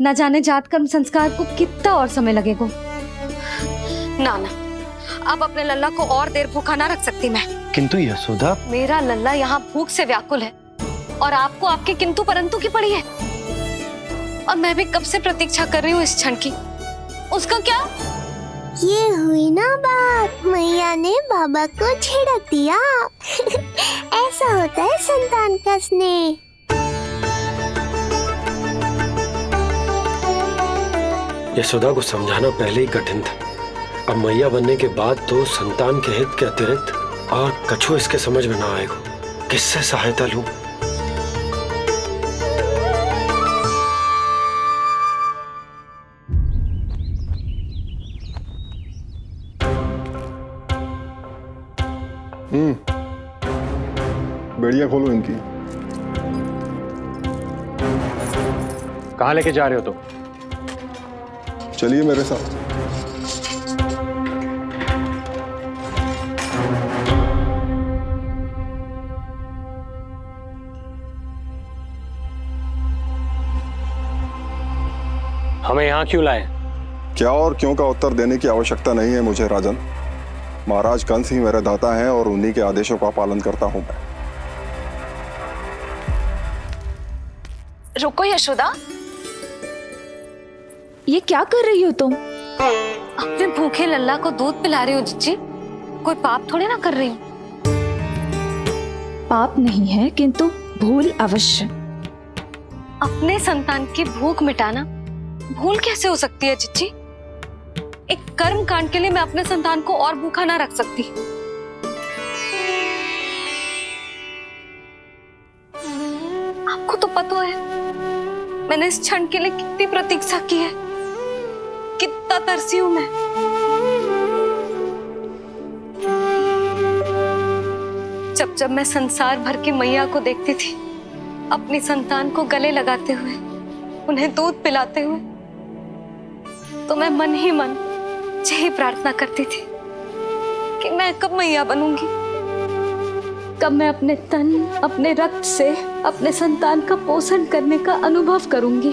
न जाने जात कर्म संस्कार को कितना और समय लगेगा। ना ना, अब अपने लल्ला को और देर भूखा ना रख सकती मैं। किंतु यशोदा, मेरा लल्ला यहाँ भूख से व्याकुल है और आपको आपके किंतु परंतु की पड़ी है। और मैं भी कब से प्रतीक्षा कर रही हूँ इस क्षण की। उसका क्या? ये हुई ना बात, मैया ने बाबा को झिड़क दिया। ऐसा होता है संतान का स्नेह। यशोदा को समझाना पहले ही कठिन था, अब मैया बनने के बाद तो संतान के हित के अतिरिक्त और कछु इसके समझ में ना आएगा। किससे सहायता लूं? बेड़िया खोलो इनकी। कहाँ लेके जा रहे हो तुम? चलिए मेरे साथ। हमें यहाँ क्यों लाए? क्या और क्यों का उत्तर देने की आवश्यकता नहीं है मुझे राजन। महाराज कंस ही मेरे दाता हैं और उन्हीं के आदेशों का पालन करता हूं मैं। रुको यशोदा, ये क्या कर रही हो तुम? अपने भूखे लल्ला को दूध पिला रही हो जिज्जी। कोई पाप थोड़े ना कर रही हूँ। पाप नहीं है, किंतु भूल अवश्य। अपने संतान की भूख मिटाना भूल कैसे हो सकती है जिज्जी? एक कर्म कांड के लिए मैं अपने संतान को और भूखा ना रख सकती। आपको तो पता है मैंने इस क्षण के लिए कितनी प्रतीक्षा की है, कितना तरसी हूं मैं। जब जब मैं संसार भर की मैया को देखती थी अपनी संतान को गले लगाते हुए, उन्हें दूध पिलाते हुए, तो मैं मन ही मन यही प्रार्थना करती थी कि मैं कब मैया बनूंगी, कब मैं अपने तन अपने रक्त से अपने संतान का पोषण करने का अनुभव करूंगी।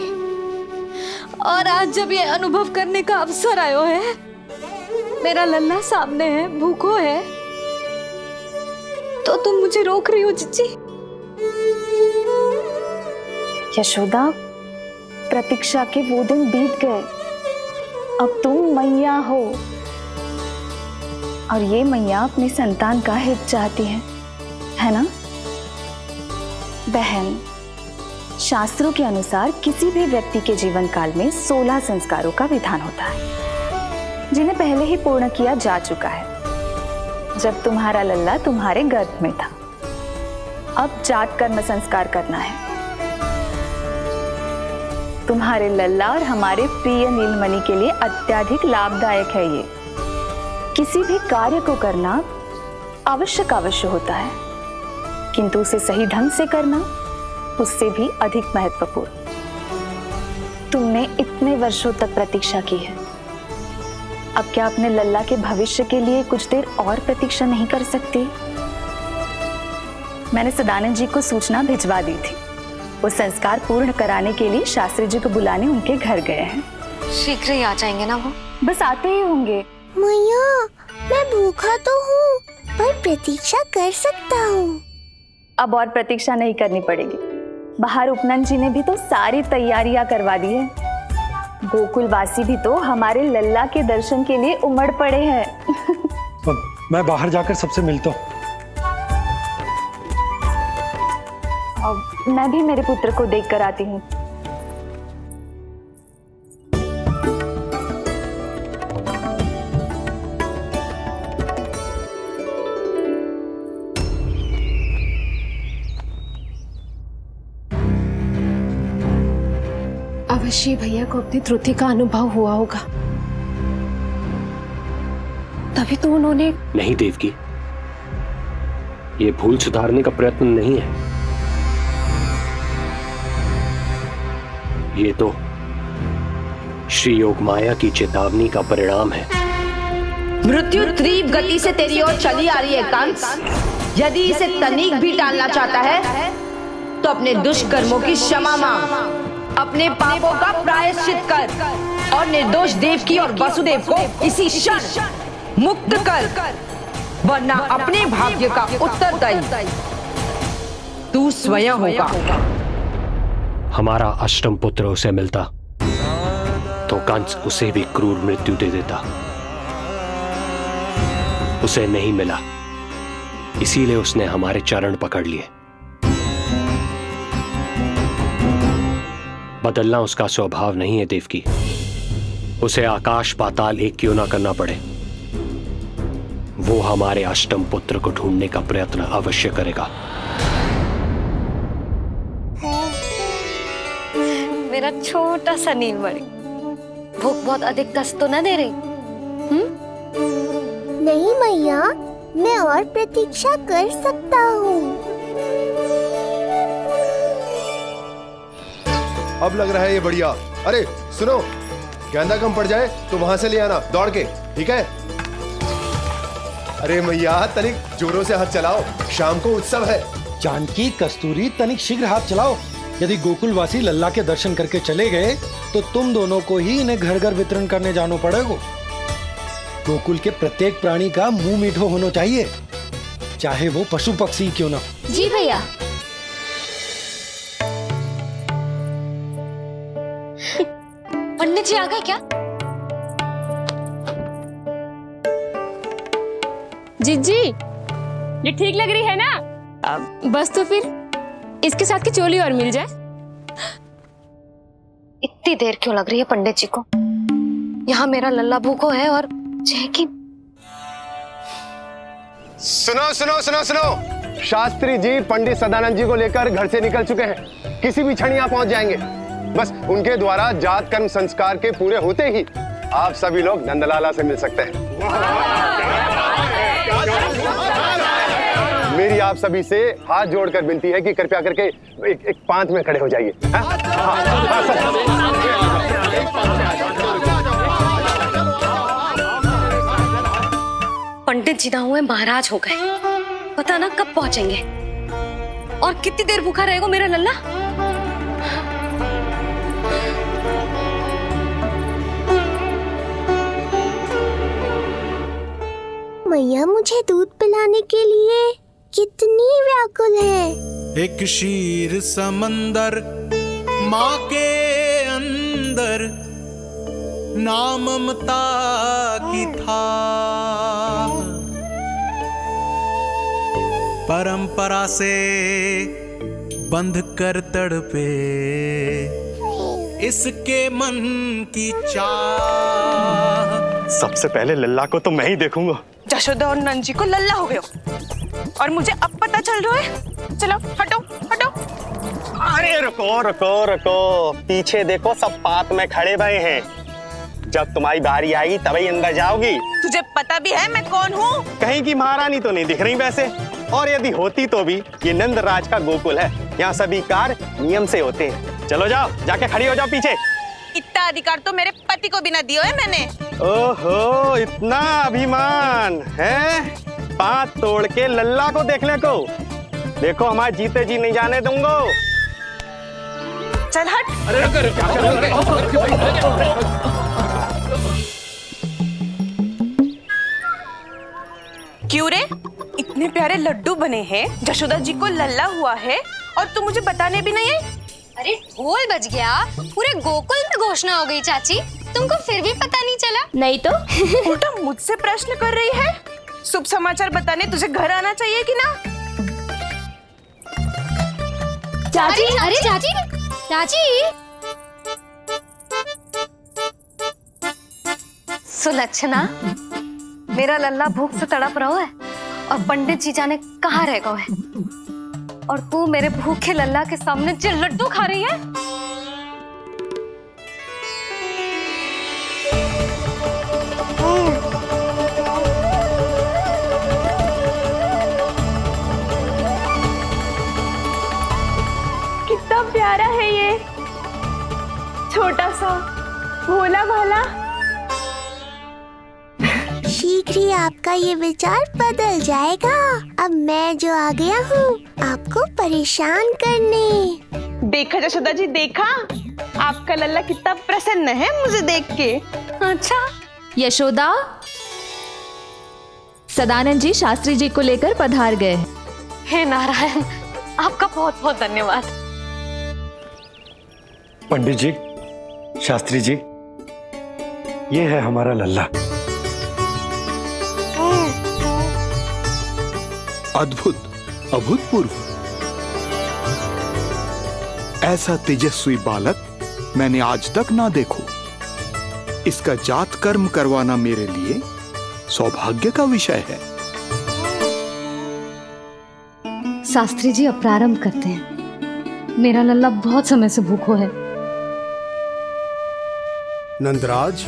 और आज जब ये अनुभव करने का अवसर आयो है, मेरा लल्ला सामने है, भूखो है, तो तुम मुझे रोक रही हो जिज्जी? यशोदा, प्रतीक्षा के वो दिन बीत गए। अब तुम मैया हो और ये मैया अपने संतान का हित चाहती है ना बहन? शास्त्रों के अनुसार किसी भी व्यक्ति के जीवन काल में 16 संस्कारों का विधान होता है, जिन्हें पहले ही पूर्ण किया जा चुका है जब तुम्हारा लल्ला तुम्हारे गर्भ में था। अब जात कर्म संस्कार करना है। तुम्हारे लल्ला और हमारे प्रिय नीलमणि के लिए अत्यधिक लाभदायक है ये। किसी भी कार्य को करना अवश्य होता है, किंतु उसे सही ढंग से करना उससे भी अधिक महत्वपूर्ण। तुमने इतने वर्षों तक प्रतीक्षा की है, अब क्या अपने लल्ला के भविष्य के लिए कुछ देर और प्रतीक्षा नहीं कर सकती? मैंने सदानंद जी को सूचना भिजवा दी थी। वो संस्कार पूर्ण कराने के लिए शास्त्री जी को बुलाने उनके घर गए हैं। शीघ्र ही आ जाएंगे ना वो? बस आते ही होंगे। मैया, मैं भूखा तो हूँ पर प्रतीक्षा कर सकता हूँ। अब और प्रतीक्षा नहीं करनी पड़ेगी। बाहर उपनंद जी ने भी तो सारी तैयारियां करवा दी है। गोकुलवासी भी तो हमारे लल्ला के दर्शन के लिए उमड़ पड़े हैं। मैं बाहर जाकर सबसे मिलता हूँ। मैं भी मेरे पुत्र को देख कर आती हूँ। अवश्य भैया को अपनी त्रुटि का अनुभव हुआ होगा, तभी तो उन्होंने। नहीं देवकी, ये भूल सुधारने का प्रयत्न नहीं है, ये तो श्री योग माया की चेतावनी का परिणाम है। मृत्यु तीव्र गति से तेरी ओर चली आ रही है कंस। यदि इसे तनिक भी टालना चाहता है तो अपने दुष्कर्मों की क्षमा मांग। अपने पापों का प्रायश्चित कर और निर्दोष देवकी और वसुदेव को इसी क्षण मुक्त कर, वरना अपने भाग्य का उत्तरदायी तू स्वयं होगा। हमारा अष्टम पुत्र उसे मिलता तो कंस उसे भी क्रूर मृत्यु दे देता। उसे नहीं मिला, इसीलिए उसने हमारे चरण पकड़ लिए। बदलना उसका स्वभाव नहीं है देवकी। उसे आकाश पाताल एक क्यों ना करना पड़े, वो हमारे अष्टम पुत्र को ढूंढने का प्रयत्न अवश्य करेगा। मेरा छोटा सा नीलमणि, भूख बहुत अधिक कष्ट तो न दे रही? नहीं मैया, मैं और प्रतीक्षा कर सकता हूँ। अब लग रहा है ये बढ़िया। अरे सुनो, गेंदा कम पड़ जाए तो वहां से ले आना दौड़ के, ठीक है? अरे मैया तनिक जोरों से हाथ चलाओ, शाम को उत्सव है। जानकी, कस्तूरी, तनिक शीघ्र हाथ चलाओ। यदि गोकुलवासी लल्ला के दर्शन करके चले गए तो तुम दोनों को ही इन्हें घर घर वितरण करने जाना पड़ेगा। गोकुल के प्रत्येक प्राणी का मुंह मीठो होना चाहिए, चाहे वो पशु पक्षी क्यों ना। जी भैया। पंडित जी आ गए क्या? जीजी, ये ठीक लग रही है ना? बस तो फिर इसके साथ की चोली और मिल जाए। इतनी देर क्यों लग रही है पंडित जी को? यहाँ मेरा लल्ला भूखो है और जय की। सुनो सुनो सुनो सुनो, शास्त्री जी पंडित सदानंद जी को लेकर घर से निकल चुके हैं। किसी भी क्षण यहाँ पहुंच जाएंगे। बस उनके द्वारा जात कर्म संस्कार के पूरे होते ही आप सभी लोग नंदलाला से मिल सकते हैं। मेरी आप सभी से हाथ जोड़कर विनती है कि कृपया करके एक पांत में खड़े हो जाइए। पंडित जी ना हुए महाराज हो गए, पता ना कब पहुंचेंगे और कितनी देर भूखा रहेगा मेरा लल्ला। मैया मुझे दूध पिलाने के लिए कितनी व्याकुल है। एक शीर समंदर माँ के अंदर, ना ममता की था, परंपरा से बंध कर तड़पे इसके मन की चाह। सबसे पहले लल्ला को तो मैं ही देखूंगा। जशोदा और नंद जी को लल्ला हो गए और मुझे अब पता चल रहा है। चलो हटो हटो। अरे रुको रुको रुको, पीछे देखो, सब पात में खड़े भये हैं। जब तुम्हारी बारी आएगी तभी अंदर जाओगी। तुझे पता भी है मैं कौन हूँ? कहीं की महारानी तो नहीं दिख रही वैसे, और यदि होती तो भी ये नंद राज का गोकुल है, यहाँ सभी कार्य नियम से होते हैं। चलो जाओ, जाके खड़ी हो जाओ पीछे। इतना अधिकार तो मेरे पति को भी ना दिया है मैंने। ओहो, इतना अभिमान है? पांव तोड़ के लल्ला को देखने को। देखो हमारे जीते जी नहीं जाने दूंगा। चल हट। क्यों रे, इतने प्यारे लड्डू बने हैं, जशोदा जी को लल्ला हुआ है और तू मुझे बताने भी नहीं है? अरे ढोल बज गया, पूरे गोकुल में घोषणा हो गई चाची, तुमको फिर भी पता नहीं चला? नहीं तो उल्टा मुझसे प्रश्न कर रही है। शुभ समाचार बताने तुझे घर आना चाहिए कि ना? चाची, अरे चाची, चाची। सुलक्षणा, मेरा लल्ला भूख से तड़प रहा है और पंडित जी जाने कहाँ रह गए हैं, और तू मेरे भूखे लल्ला के सामने जो लड्डू खा रही है। कितना प्यारा है ये, छोटा सा भोला भाला। शीघ्र ही आपका ये विचार बदल जाएगा। अब मैं जो आ गया हूँ आपको परेशान करने। देखा जशोदा जी, देखा आपका लल्ला कितना प्रसन्न है मुझे देख के। अच्छा, यशोदा, सदानंद जी शास्त्री जी को लेकर पधार गए। हे नारायण, आपका बहुत बहुत धन्यवाद। पंडित जी, शास्त्री जी, ये है हमारा लल्ला। अद्भुत, अभूतपूर्व। ऐसा तेजस्वी बालक मैंने आज तक ना देखो। इसका जात कर्म करवाना मेरे लिए सौभाग्य का विषय है। शास्त्री जी, अब प्रारंभ करते हैं। मेरा लल्ला बहुत समय से भूखो है। नंदराज,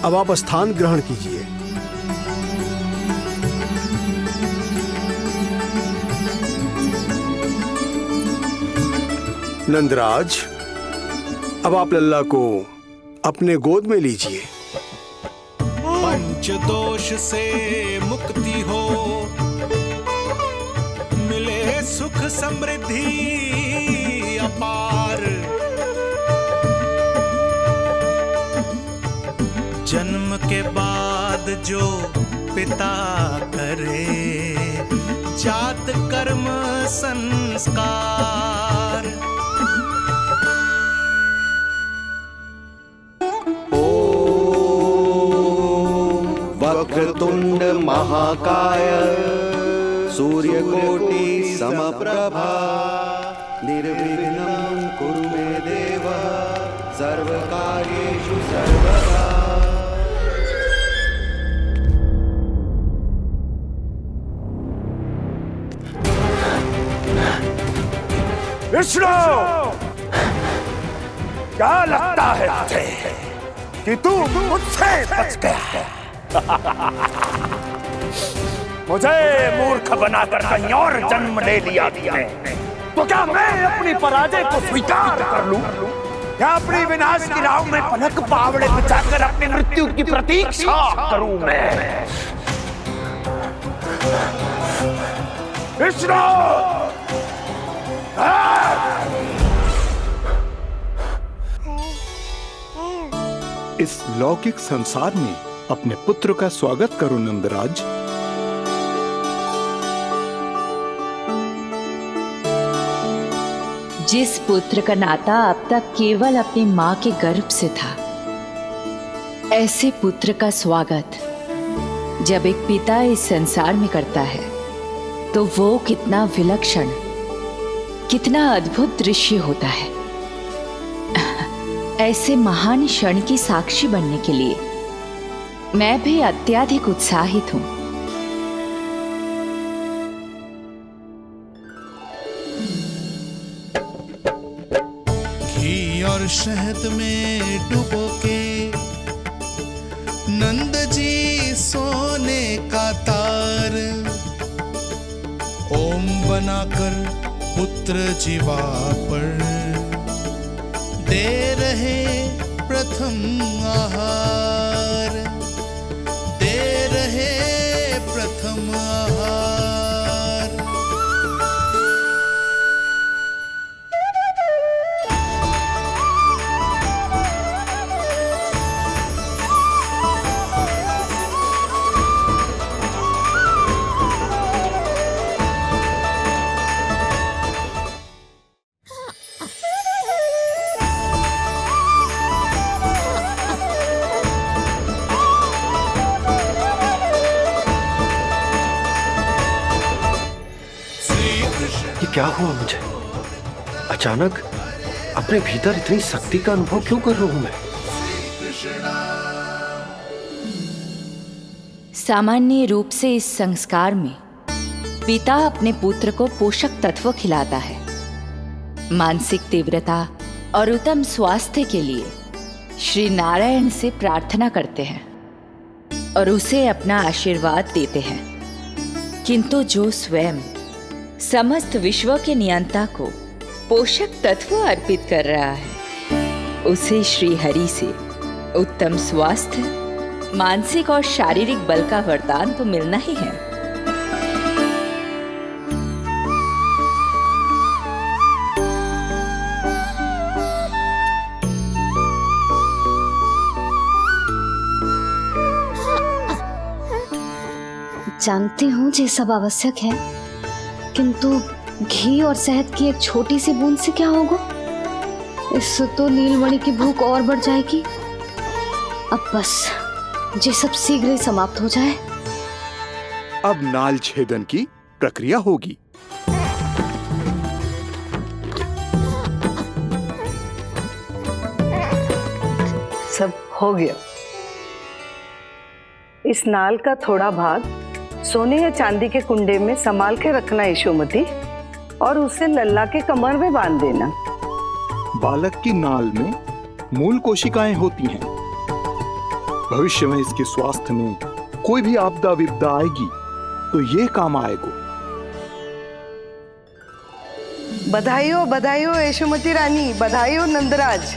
अब आप स्थान ग्रहण कीजिए। नंदराज, अब आप लल्ला को अपने गोद में लीजिए। पंच दोष से मुक्ति हो, मिले सुख समृद्धि अपार। जन्म के बाद जो पिता करे, जात कर्म संस्कार। वक्रतुंड महाकाय सूर्यकोटि समप्रभा निर्विघ्नं कुरु मे देव सर्वकार्येषु सर्वदा। विष्णु, क्या लगता है तुझे कि तू मुझसे बच गया है? मुझे मूर्ख बनाकर कहीं और जन्म ले लिया तुमने, तो क्या मैं अपनी पराजय को स्वीकार कर लूं? क्या अपनी विनाश की राह में पलक पावड़े बिछाकर अपनी मृत्यु की प्रतीक्षा करूं मैं? विष्णु, इस लौकिक संसार में अपने पुत्र का स्वागत करो नंदराज। जिस पुत्र का नाता अब तक केवल अपनी मां के गर्भ से था, ऐसे पुत्र का स्वागत जब एक पिता इस संसार में करता है तो वो कितना विलक्षण, कितना अद्भुत दृश्य होता है। ऐसे महान क्षण की साक्षी बनने के लिए मैं भी अत्यधिक उत्साहित हूं। घी और शहद में डुबो के नंद जी सोने का तार, ओम बनाकर पुत्र जीवा पर दे रहे प्रथम आहार, दे रहे प्रथम आहार। क्या हुआ मुझे? अचानक अपने भीतर इतनी शक्ति का अनुभव क्यों कर रहा हूं मैं? सामान्य रूप से इस संस्कार में पिता अपने पुत्र को पोषक तत्व खिलाता है। मानसिक तीव्रता और उत्तम स्वास्थ्य के लिए श्री नारायण से प्रार्थना करते हैं और उसे अपना आशीर्वाद देते हैं। किंतु जो स्वयं समस्त विश्व के नियंता को पोषक तत्व अर्पित कर रहा है, उसे श्री हरि से उत्तम स्वास्थ्य, मानसिक और शारीरिक बल का वरदान तो मिलना ही है। जानती हूँ ये सब आवश्यक है, किंतु घी और शहद की एक छोटी सी बूंद से क्या होगा? इससे तो नीलमणि की भूख और बढ़ जाएगी। अब बस ये सब शीघ्र ही समाप्त हो जाए। अब नाल छेदन की प्रक्रिया होगी। सब हो गया। इस नाल का थोड़ा भाग सोने या चांदी के कुंडे में संभाल के रखना यशोमती, और उसे लल्ला के कमर में बांध देना। बालक की नाल में मूल कोशिकाएं होती हैं। भविष्य में इसके स्वास्थ्य में कोई भी आपदा विपदा आएगी तो ये काम आएगा। बधाई हो यशोमती रानी, बधाई हो नंदराज।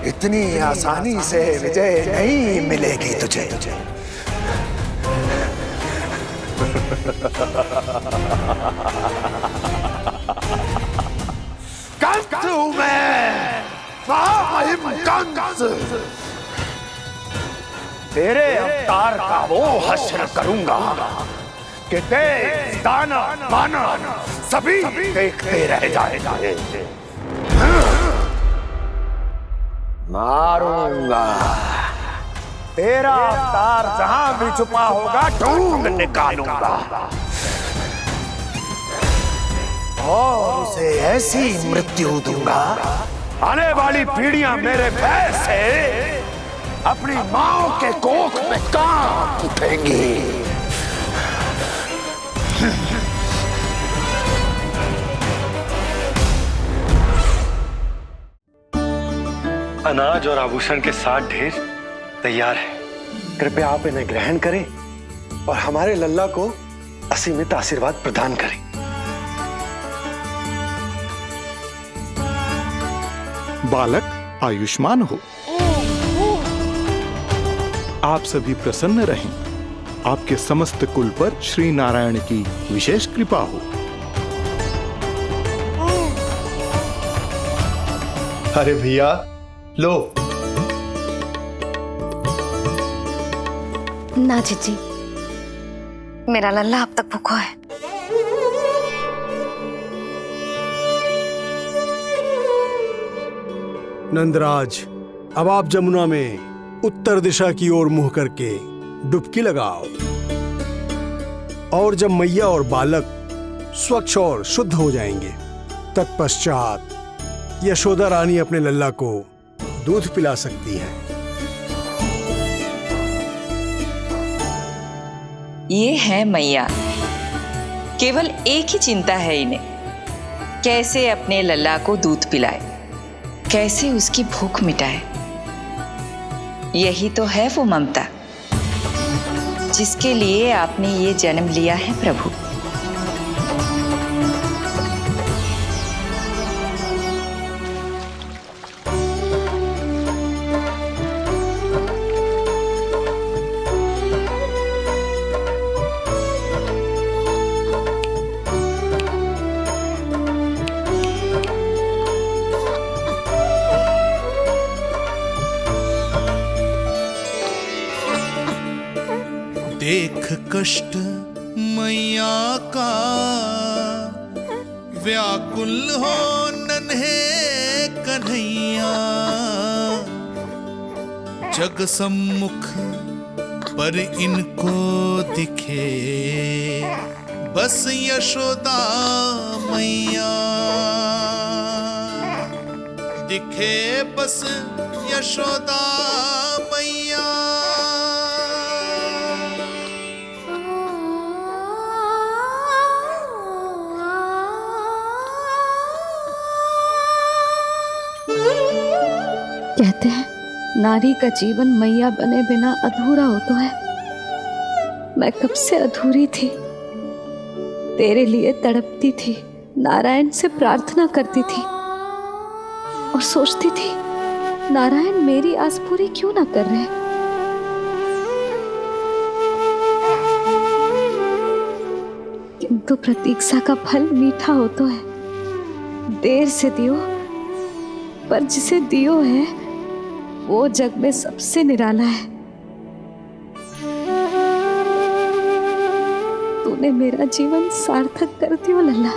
इतनी आसानी से विजय नहीं मिलेगी तुझे। तेरे अवतार का वो हश्र करूंगा कि देश, दाना, मानव सभी देखते रह जाएंगे। मारूंगा तेरा अवतार, जहां भी छुपा होगा ढूंढ निकालूंगा और उसे ऐसी मृत्यु दूंगा, आने वाली पीढ़ियां मेरे भय से अपनी माओ के कोख में कांप उठेंगी। अनाज और आभूषण के साथ ढेर तैयार है। कृपया आप इन्हें ग्रहण करें और हमारे लल्ला को असीमित आशीर्वाद प्रदान करें। बालक आयुष्मान हो। आप सभी प्रसन्न रहें। आपके समस्त कुल पर श्री नारायण की विशेष कृपा हो। अरे भैया लो। ना जीजी, मेरा लल्ला अब तक भूखा है। नंदराज, अब आप जमुना में उत्तर दिशा की ओर मुंह करके डुबकी लगाओ, और जब मैया और बालक स्वच्छ और शुद्ध हो जाएंगे, तत्पश्चात यशोदा रानी अपने लल्ला को दूध पिला सकती है। ये है मैया, केवल एक ही चिंता है इन्हें, कैसे अपने लल्ला को दूध पिलाए, कैसे उसकी भूख मिटाए। यही तो है वो ममता जिसके लिए आपने ये जन्म लिया है प्रभु। देख कष्ट मैया का, व्याकुल हो नन्हे कन्हैया। जग सम्मुख पर इनको दिखे बस यशोदा मैया, दिखे बस यशोदा मैया। कहते हैं नारी का जीवन मैया बने बिना अधूरा होता है। मैं कब से अधूरी थी, तेरे लिए तड़पती थी, नारायण से प्रार्थना करती थी और सोचती थी नारायण मेरी आस पूरी क्यों ना कर रहे। तो प्रतीक्षा का फल मीठा होता है, देर से दियो पर जिसे दियो है वो जग में सबसे निराला है। तूने मेरा जीवन सार्थक कर दियो लल्ला।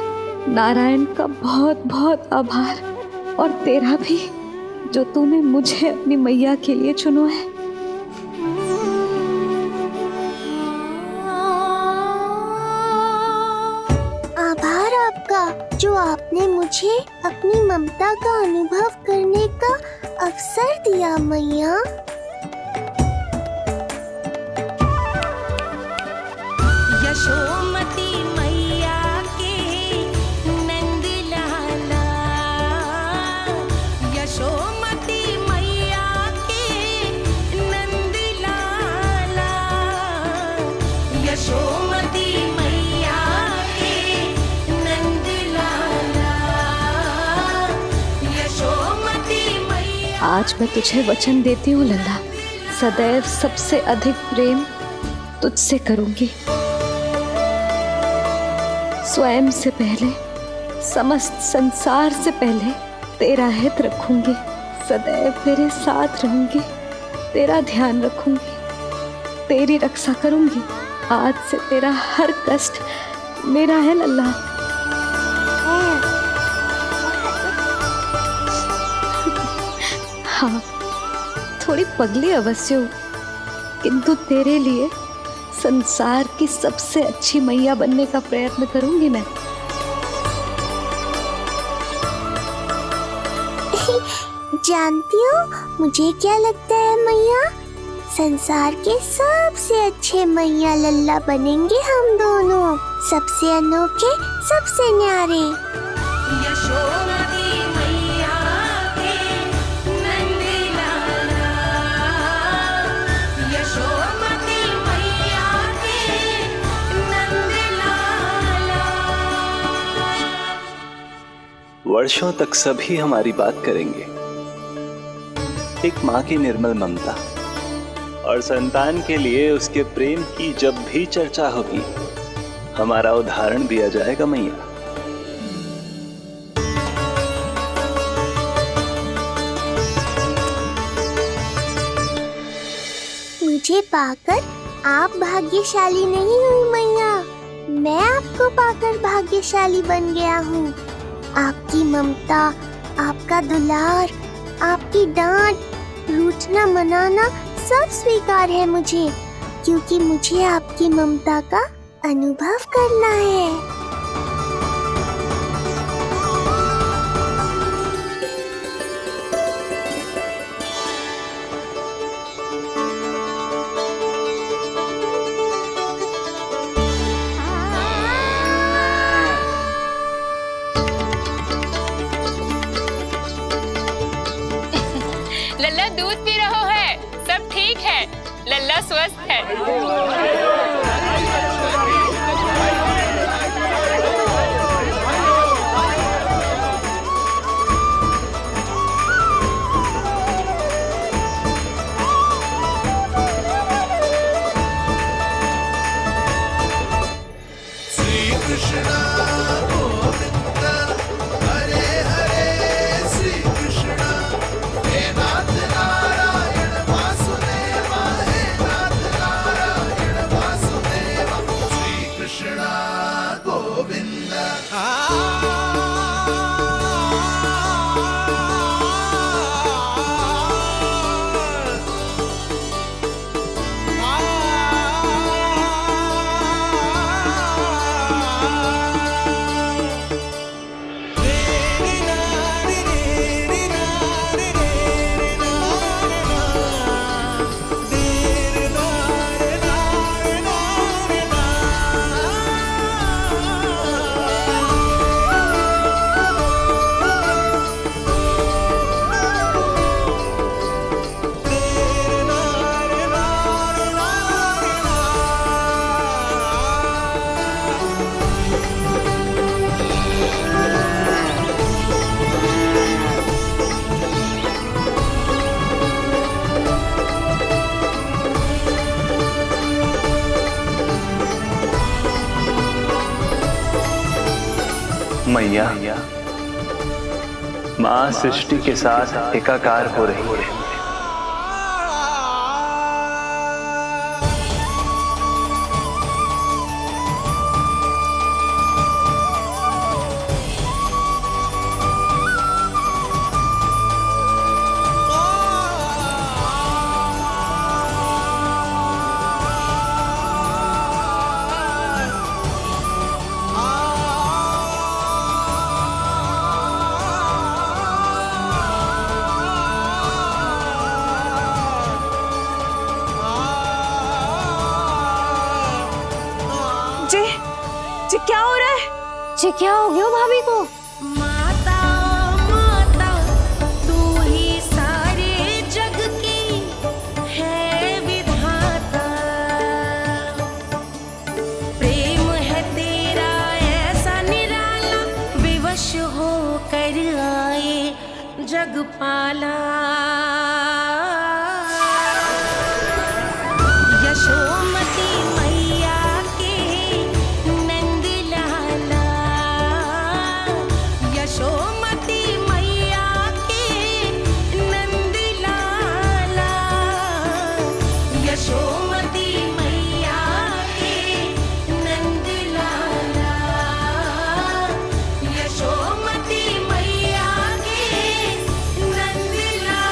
नारायण का बहुत बहुत आभार, और तेरा भी जो तूने मुझे अपनी मैया के लिए चुनो है। आभार आपका जो आपने मुझे अपनी ममता का अनुभव करने का अवसर दिया मैया। यशोमती मैया के नंद लाला, यशोमती मैया के नंद लाला, यशोमती मैया के नंद लाला, यशोमती मैया। आज मैं तुझे वचन देती हूँ लल्ला, सदैव सबसे अधिक प्रेम तुझसे करूंगी। स्वयं से पहले, समस्त संसार से पहले तेरा हित रखूंगी। सदैव तेरे साथ रहूंगी, तेरा ध्यान रखूंगी, तेरी रक्षा करूंगी। आज से तेरा हर कष्ट मेरा है लल्ला। हाँ, थोड़ी पगली अवश्य हूँ, किंतु तेरे लिए संसार की सबसे अच्छी मैया बनने का प्रयत्न करूंगी मैं। जानती हो मुझे क्या लगता है मैया, संसार के सबसे अच्छे मैया लल्ला बनेंगे हम दोनों, सबसे अनोखे, सबसे न्यारे। यशोमती मैया के नंद लाला, यशोमती मैया के नंद लाला। वर्षों तक सभी हमारी बात करेंगे, एक माँ की निर्मल ममता और संतान के लिए उसके प्रेम की जब भी चर्चा होगी, हमारा उदाहरण दिया जाएगा मैया। मुझे पाकर आप भाग्यशाली नहीं हुई मैया, मैं आपको पाकर भाग्यशाली बन गया हूँ। आपकी ममता, आपका दुलार, आपकी डांट, रूठना मनाना सब स्वीकार है मुझे, क्योंकि मुझे आपकी ममता का अनुभव करना है। लल्ला दूध पी रहा है, सब ठीक है, लल्ला स्वस्थ है। श्री कृष्ण गोविंद हरे हरे, श्री कृष्ण हे नाथ नारायण वासुदेव, हे नाथ नारायण वासुदेव। मैया, माँ सृष्टि के साथ एकाकार हो रही है। जी क्या हो रहा है? जी क्या हो गया भाभी को? माता माता तू ही सारे जग की है विधाता, प्रेम है तेरा ऐसा निराला, विवश हो कर आए जग पाला। यशोमती मैया के नंद लाला, यशोमती मैया के नंद लाला, यशोमती मैया के नंद लाला, यशोमती मैया के नंद लाला।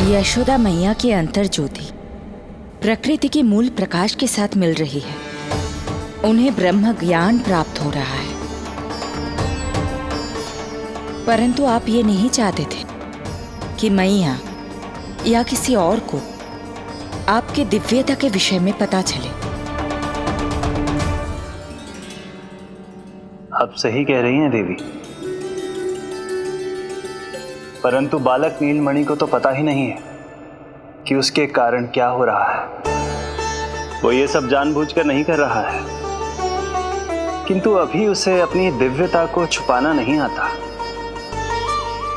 यशोदा मैया की अंतर ज्योति प्रकृति के मूल प्रकाश के साथ मिल रही है। उन्हें ब्रह्म ज्ञान प्राप्त हो रहा है, परंतु आप ये नहीं चाहते थे कि मैया या किसी और को आपके दिव्यता के विषय में पता चले। आप सही कह रही हैं देवी, परंतु बालक नीलमणि को तो पता ही नहीं है कि उसके कारण क्या हो रहा है। वो ये सब जानबूझकर नहीं कर रहा है, किंतु अभी उसे अपनी दिव्यता को छुपाना नहीं आता।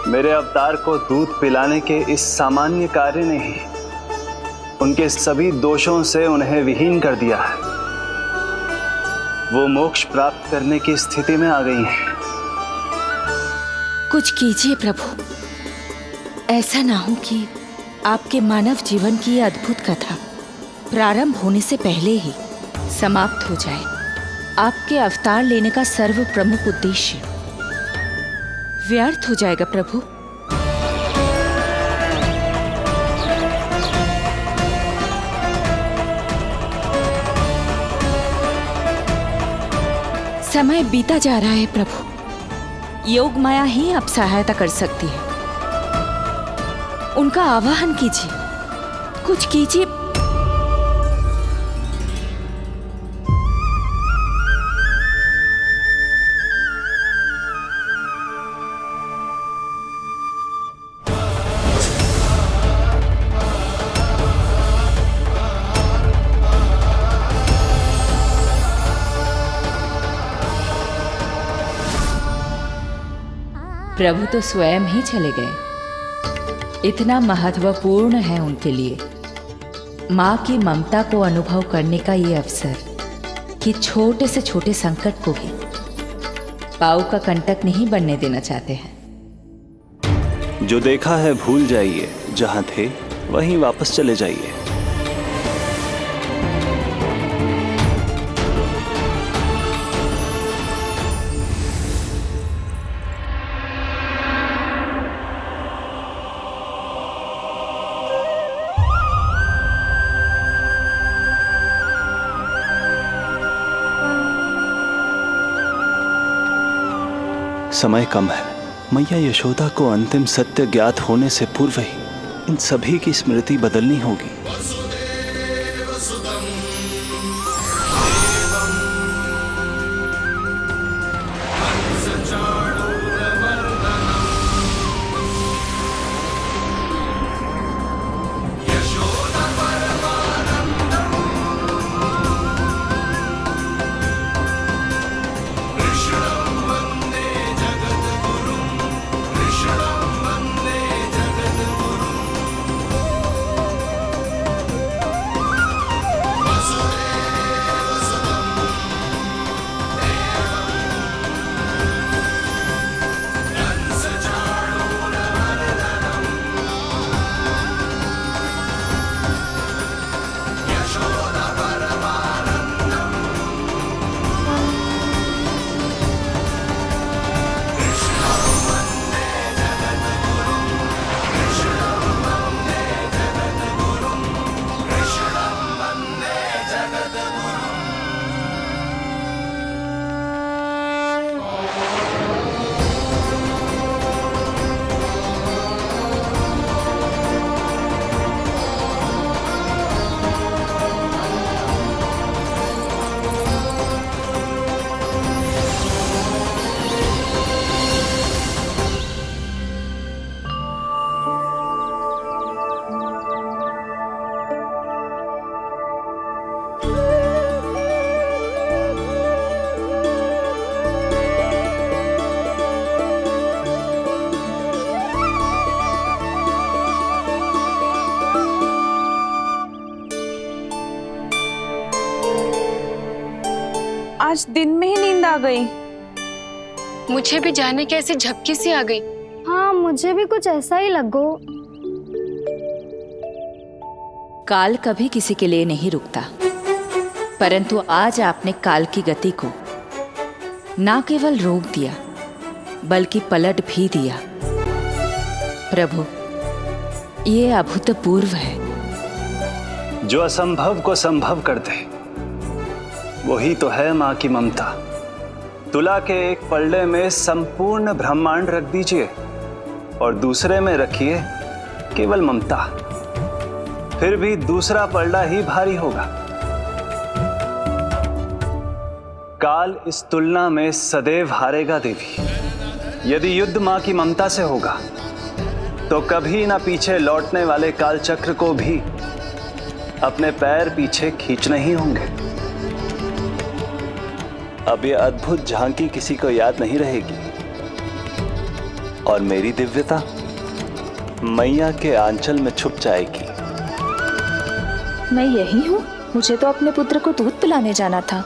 मेरे अवतार को दूध पिलाने के इस सामान्य कार्य ने ही उनके सभी दोषों से उन्हें विहीन कर दिया है। वो मोक्ष प्राप्त करने की स्थिति में आ गई हैं। कुछ कीजिए प्रभु, ऐसा ना हो कि आपके मानव जीवन की यह अद्भुत कथा प्रारंभ होने से पहले ही समाप्त हो जाए। आपके अवतार लेने का सर्व प्रमुख उद्देश्य व्यर्थ हो जाएगा प्रभु। समय बीता जा रहा है प्रभु, योग माया ही अब सहायता कर सकती है। उनका आवाहन कीजिए, कुछ कीजिए। प्रभु तो स्वयं ही चले गए। इतना महत्वपूर्ण है उनके लिए माँ की ममता को अनुभव करने का ये अवसर कि छोटे से छोटे संकट को भी पाँव का कंटक नहीं बनने देना चाहते हैं। जो देखा है भूल जाइए, जहां थे वहीं वापस चले जाइए। समय कम है। मैया यशोदा को अंतिम सत्य ज्ञात होने से पूर्व ही इन सभी की स्मृति बदलनी होगी। आज दिन में ही नींद आ गई। मुझे भी जाने की ऐसी झपकी सी आ गई। हाँ, मुझे भी कुछ ऐसा ही लगो। काल कभी किसी के लिए नहीं रुकता, परंतु आज आपने काल की गति को ना केवल रोक दिया बल्कि पलट भी दिया। प्रभु, ये अभूतपूर्व है। जो असंभव को संभव कर दे वही तो है माँ की ममता। तुला के एक पलड़े में संपूर्ण ब्रह्मांड रख दीजिए और दूसरे में रखिए केवल ममता, फिर भी दूसरा पलड़ा ही भारी होगा। काल इस तुलना में सदैव हारेगा देवी। यदि युद्ध माँ की ममता से होगा तो कभी ना पीछे लौटने वाले काल चक्र को भी अपने पैर पीछे खींचने ही होंगे। अब ये अद्भुत झांकी किसी को याद नहीं रहेगी और मेरी दिव्यता मैया के आंचल में छुप जाएगी। मैं यही हूँ। मुझे तो अपने पुत्र को दूध पिलाने जाना था।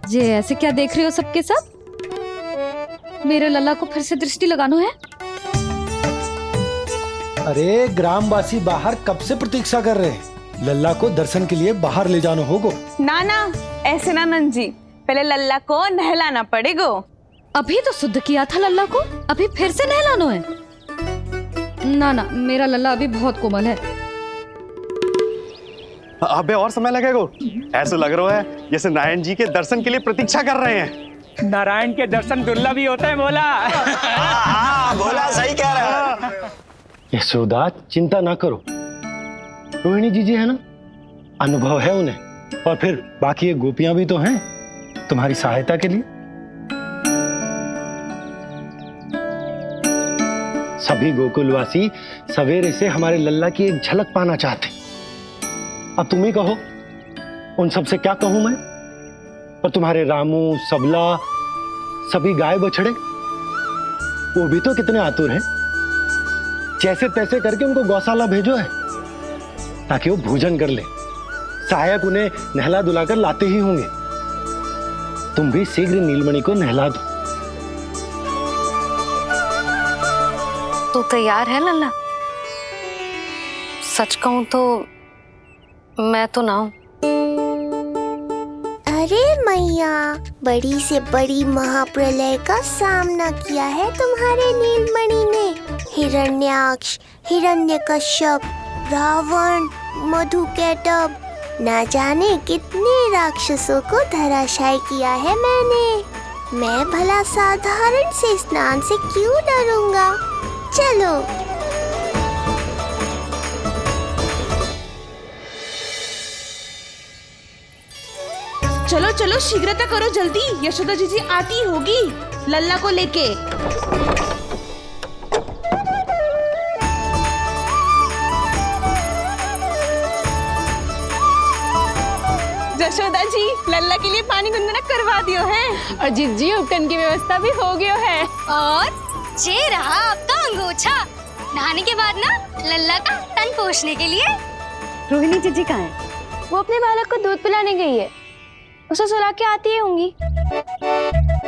ये ऐसे क्या देख रहे हो सबके सब? मेरे लल्ला को फिर से दृष्टि लगाना है? अरे ग्रामवासी बाहर कब से प्रतीक्षा कर रहे हैं। लल्ला को दर्शन के लिए बाहर ले जाना होगा। ना ना, ऐसे ना नंद जी, पहले लल्ला को नहलाना पड़ेगा। अभी तो शुद्ध किया था लल्ला को, अभी फिर से नहलाना है? ना ना, मेरा लल्ला अभी बहुत कोमल है। अबे और समय लगेगा। ऐसा लग रहा है जैसे नारायण जी के दर्शन के लिए प्रतीक्षा कर रहे हैं। नारायण के दर्शन दुर्लभ ही होते हैं। बोला बोला सही कह रहा है। यशोदा, चिंता ना करो। रोहिणी जी है ना, अनुभव है उन्हें, और फिर बाकी ये गोपियां भी तो हैं तुम्हारी सहायता के लिए। सभी गोकुलवासी सवेरे से हमारे लल्ला की एक झलक पाना चाहते। अब तुम ही कहो, उन सब से क्या कहूं मैं? और तुम्हारे रामू, सबला, सभी गाय बछड़े, वो भी तो कितने आतुर हैं। जैसे तैसे करके उनको गौशाला भेजो है ताकि वो भोजन कर ले। सहायक उन्हें नहला धुलाकर लाते ही होंगे। तुम भी शीघ्र नीलमणि को नहला दो। तू तैयार है लल्ला? सच कहूं तो मैं तो ना हूं। अरे मैया, बड़ी से बड़ी महाप्रलय का सामना किया है तुम्हारे नीलमणि ने। हिरण्याक्ष, हिरण्यकश्यप, रावण, मधुकैटभ, ना जाने कितने राक्षसों को धराशायी किया है मैंने। मैं भला साधारण से स्नान से क्यों डरूंगा? चलो। चलो चलो शीघ्रता करो जल्दी, यशोदा जी आती होगी लल्ला को लेके। यशोदा जी लल्ला के लिए पानी गुनगुना करवा दियो है और जिज्जी उपटन की व्यवस्था भी हो गयो है। और ये रहा आपका अंगोछा, नहाने के बाद ना लल्ला का तन पोंछने के लिए। रोहिणी जिज्जी कहाँ है? वो अपने बालक को दूध पिलाने गई है, उसे सुला के आती ही होंगी।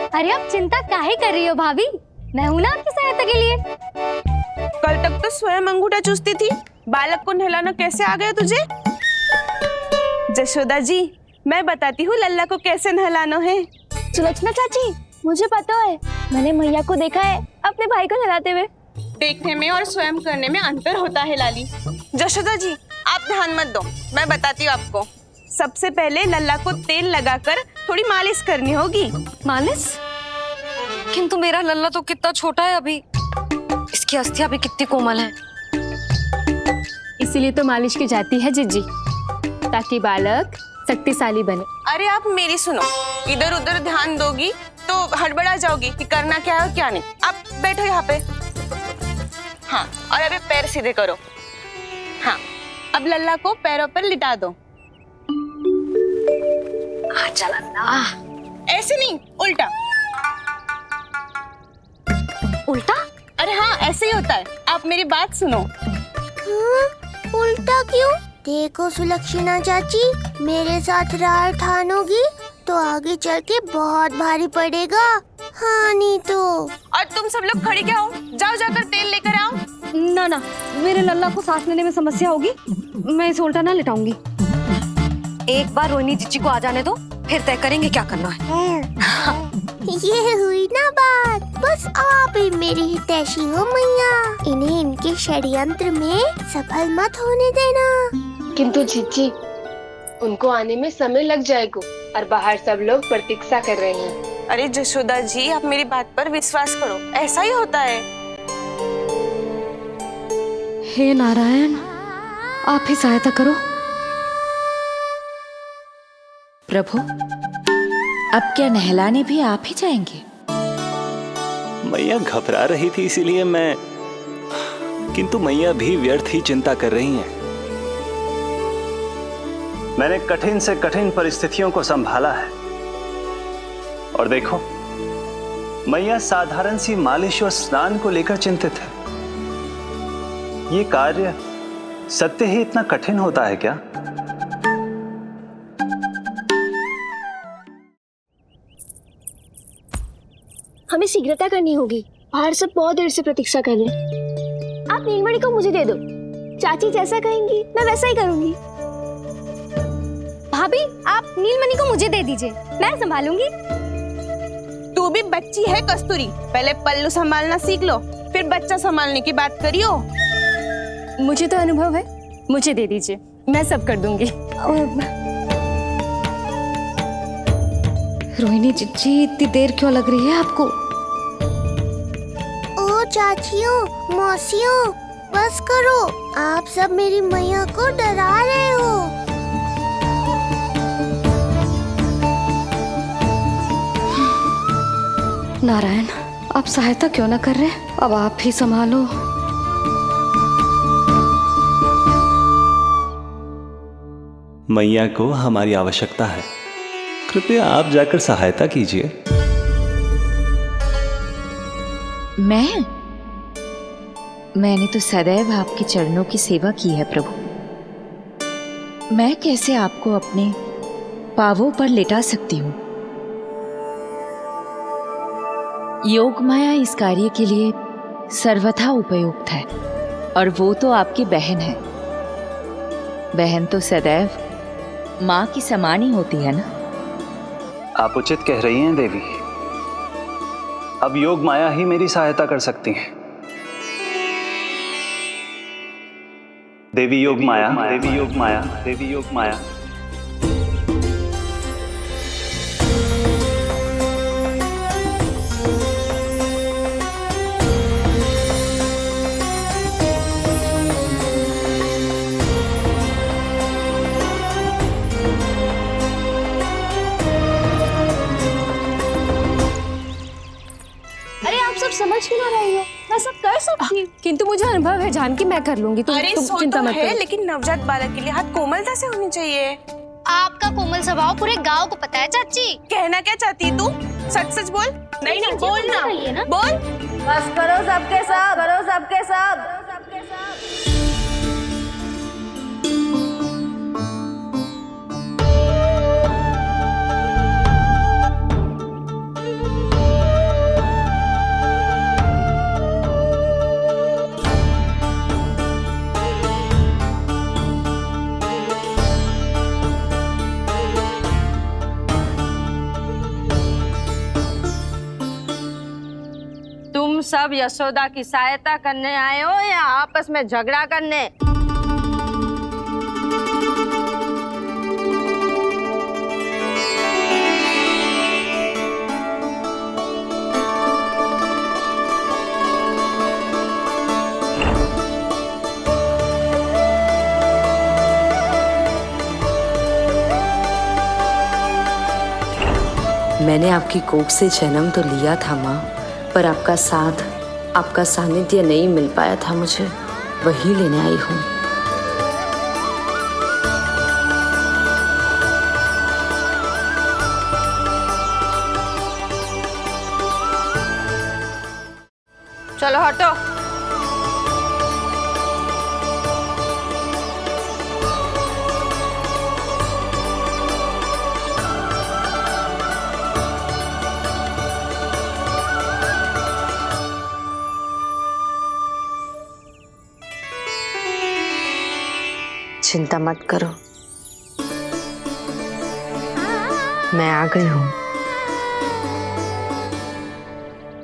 अरे आप चिंता काहे कर रही हो भाभी, मैं हूं ना आपकी सहायता के लिए। कल तक तो स्वयं अंगूठा चूसती थी, बालक को नहलाना कैसे आ गया तुझे? यशोदा जी मैं बताती हूँ लल्ला को कैसे नहलाना है। सुलक्षणा चाची मुझे पता है, मैंने मैया को देखा है अपने भाई को नहलाते हुए। देखने में और स्वयं करने में अंतर होता है लाली। यशोदा जी आप ध्यान मत दो, मैं बताती हूँ आपको। सबसे पहले लल्ला को तेल लगाकर थोड़ी मालिश करनी होगी। मालिश? किंतु मेरा लल्ला तो कितना छोटा है अभी, इसकी अस्थियां भी कितनी कोमल है। इसीलिए तो मालिश की जाती है जिज्जी, ताकि बालक शक्तिशाली बने। अरे आप मेरी सुनो, इधर उधर ध्यान दोगी तो हड़बड़ा जाओगी कि करना क्या है और क्या नहीं। आप बैठो यहाँ पे। हाँ, और अभी पैर सीधे करो। हाँ, अब लल्ला को पैरों पर लिटा दो। ऐसे नहीं, उल्टा। उल्टा? अरे हाँ ऐसे ही होता है, आप मेरी बात सुनो। हाँ, उल्टा क्यों? देखो सुलक्षणा चाची, मेरे साथ रार ठानोगी तो आगे चल के बहुत भारी पड़ेगा। हाँ नहीं तो। और तुम सब लोग खड़ी क्या हो? जाओ जाकर तेल लेकर आओ। ना ना, मेरे लल्ला को सांस लेने में समस्या होगी, मैं इसे उल्टा ना लिटाऊंगी। एक बार रोहिणी जिज्जी को आ जाने दो, फिर तय करेंगे क्या करना है। ये हुई ना बात, बस आप ही मेरी हितैषी हो मैया। इन्हें इनके षड्यंत्र में सफल मत होने देना। किंतु जिज्जी उनको आने में समय लग जाएगा और बाहर सब लोग प्रतीक्षा कर रहे हैं। अरे यशोदा जी आप मेरी बात पर विश्वास करो, ऐसा ही होता है। हे नारायण, आप ही सहायता करो। प्रभु, अब क्या नहलाने भी आप ही जाएंगे? मैया घबरा रही थी इसीलिए मैं, किंतु मैया भी व्यर्थ ही चिंता कर रही हैं। मैंने कठिन से कठिन परिस्थितियों को संभाला है और देखो मैया साधारण सी मालिश और स्नान को लेकर चिंतित है। ये कार्य सत्य ही इतना कठिन होता है क्या? हमें शीघ्रता करनी होगी, बाहर सब बहुत देर से प्रतीक्षा कर रहे हैं। आप नीलमणि को मुझे दे दो, चाची जैसा कहेंगी मैं वैसा ही करूंगी। भाभी आप नीलमणि को मुझे दे दीजिए, मैं संभालूंगी। तू भी बच्ची है कस्तूरी, पहले पल्लू संभालना सीख लो, फिर बच्चा संभालने की बात करियो। मुझे तो अनुभव है, मुझे दे दीजिए, मैं सब कर दूंगी। रोहिणी जिज्जी इतनी देर क्यों लग रही है आपको? ओ चाचियों, मौसियों, बस करो, आप सब मेरी मैया को डरा रहे हो। नारायण, आप सहायता क्यों न कर रहे? अब आप ही संभालो। मैया को हमारी आवश्यकता है, कृपया आप जाकर सहायता कीजिए। मैंने तो सदैव आपके चरणों की सेवा की है प्रभु। मैं कैसे आपको अपने पावों पर लेटा सकती हूँ? योग माया इस कार्य के लिए सर्वथा उपयुक्त है, और वो तो आपकी बहन है। बहन तो सदैव माँ की समान ही होती है ना। आप उचित कह रही हैं देवी। अब योग माया ही मेरी सहायता कर सकती हैं। देवी योग माया, देवी योग माया, देवी योग माया। अरे आप सब समझ क्यों ना रही हो? मैं सब कर सकती हूँ। किंतु मुझे अनुभव है जानकी, मैं कर लूंगी। अरे तुम सो चिंता तो मत है, करो। लेकिन नवजात बालक के लिए हाथ कोमलता से होनी चाहिए। आपका कोमल स्वभाव पूरे गांव को पता है चाची। कहना क्या चाहती है तू? सच सच बोल। नहीं नहीं बोल ना, बोल। बस करो सबके सब, करो सबके सब। तुम सब यशोदा की सहायता करने आए हो या आपस में झगड़ा करने? मैंने आपकी कोख से जन्म तो लिया था माँ, पर आपका साथ, आपका सानिध्य नहीं मिल पाया था मुझे, वही लेने आई हूँ। चलो हटो। चिंता मत करो, मैं आ गई हूँ।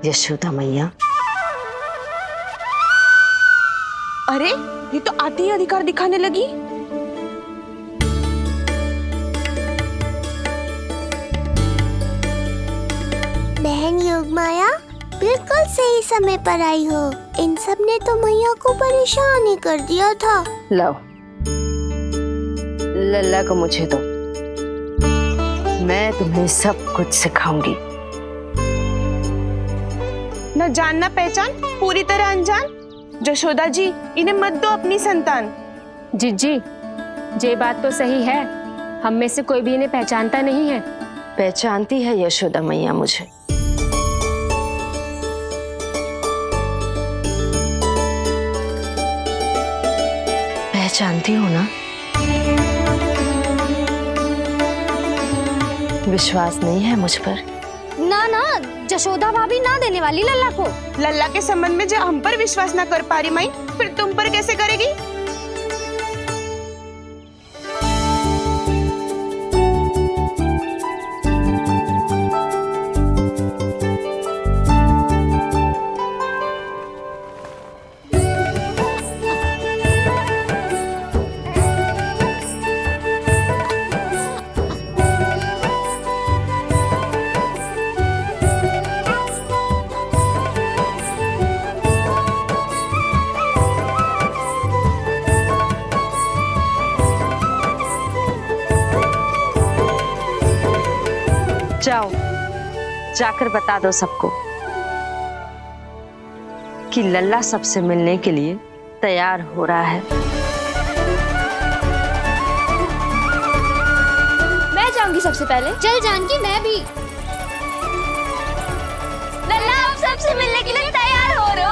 यशोदा मैया। अरे ये तो आते ही अधिकार दिखाने लगी। बहन योगमाया बिल्कुल सही समय पर आई हो। इन सब ने तो मैया को परेशान ही कर दिया था। लाओ लल्ला को मुझे दो, मैं तुम्हें सब कुछ सिखाऊंगी। न जानना पहचान, पूरी तरह अनजान। यशोदा जी, इन्हें मत दो अपनी संतान। जिज्जी, ये बात तो सही है, हम में से कोई भी इन्हें पहचानता नहीं है। पहचानती है यशोदा मैया मुझे। पहचानती हो ना? विश्वास नहीं है मुझ पर? ना ना, यशोदा भाभी ना देने वाली लल्ला को। लल्ला के संबंध में जब हम पर विश्वास न कर पा रही माई, फिर तुम पर कैसे करेगी? जाओ, जाकर बता दो सबको कि लल्ला सबसे मिलने के लिए तैयार हो रहा है। मैं जाऊंगी सबसे पहले। चल जानकी, मैं भी। लल्ला आप सबसे मिलने के लिए तैयार हो रहे हो?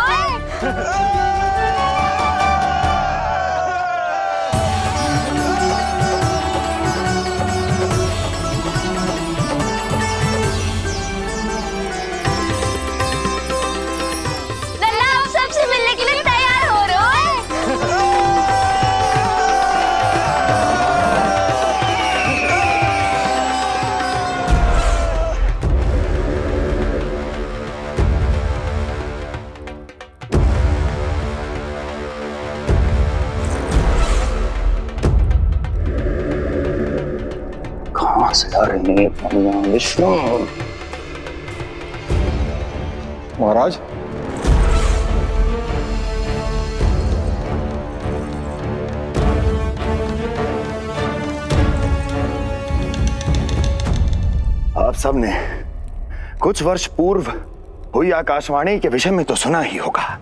विष्णु। महाराज, आप सबने कुछ वर्ष पूर्व हुई आकाशवाणी के विषय में तो सुना ही होगा।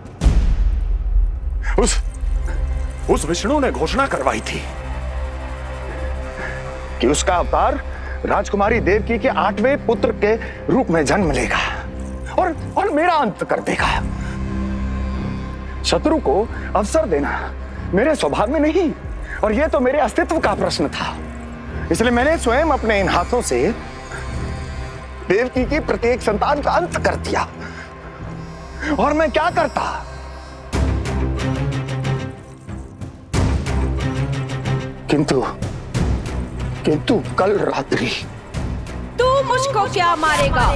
उस विष्णु ने घोषणा करवाई थी कि उसका अवतार राजकुमारी देवकी के 8वें पुत्र के रूप में जन्म लेगा और मेरा अंत कर देगा। शत्रु को अवसर देना मेरे स्वभाव में नहीं, और यह तो मेरे अस्तित्व का प्रश्न था। इसलिए मैंने स्वयं अपने इन हाथों से देवकी की प्रत्येक संतान का अंत कर दिया। और मैं क्या करता? किंतु कल रात्रि तू मुझको क्या मारेगा?